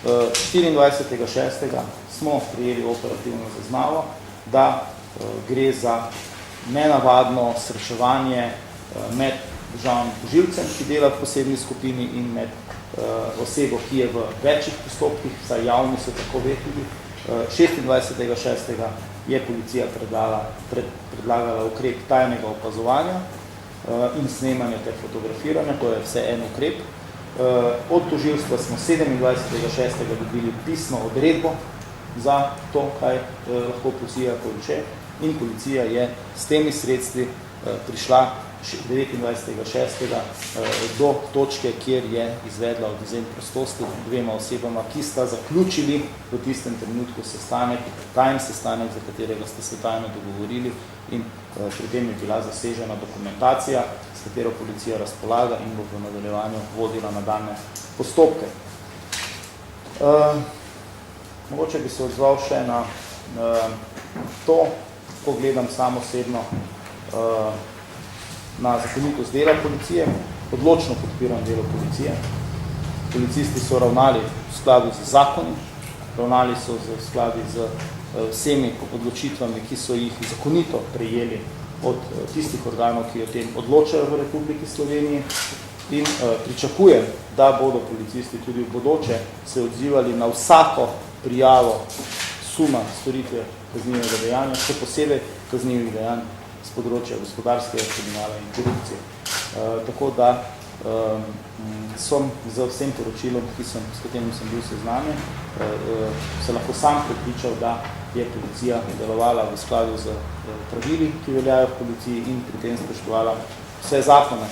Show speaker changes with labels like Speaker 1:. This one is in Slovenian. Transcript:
Speaker 1: 24.6. smo prijeli operativno zaznavo, da gre za nenavadno srečevanje med državnim tožilcem, ki dela v posebni skupini, in med osebo, ki je v večjih postopkih, saj javni so tako vedeli. 26.6. je policija predlagala ukrep tajnega opazovanja in snemanja ter fotografiranja, to je vse en ukrep. Od tožilstva smo 27.6. dobili pisno odredbo za to, kaj lahko policija poruče, in policija je s temi sredstvi prišla 29.6. Do točke, kjer je izvedla odvzem prostosti dvema osebama, ki sta zaključili v tistem trenutku sestanek, tajen sestanek, za katerega ste se tajno dogovorili, in pri tem je bila zasežena dokumentacija, s katero policija razpolaga in bo v nadaljevanju vodila nadaljnje postopke. Mogoče bi se odzval še na to, ko gledam samo osebno na zakonitost dela policije. Odločno podpiram delo policije. Policisti so ravnali v skladu z zakoni, ravnali so v skladu z vsemi odločitvami, ki so jih zakonito prejeli od tistih organov, ki o tem odločajo v Republiki Sloveniji, in pričakujem, da bodo policisti tudi v bodoče se odzivali na vsako prijavo suma storitve kaznivega dejanja, še posebej kaznivih dejanj z področja gospodarskega kriminala in korupcije. Tako da sem z vsem poročilom, s katerim sem bil seznanjen, se lahko sam prepričal, da je policija delovala v skladu z pravili, ki veljajo v policiji, in pri tem spoštovala vse zakone,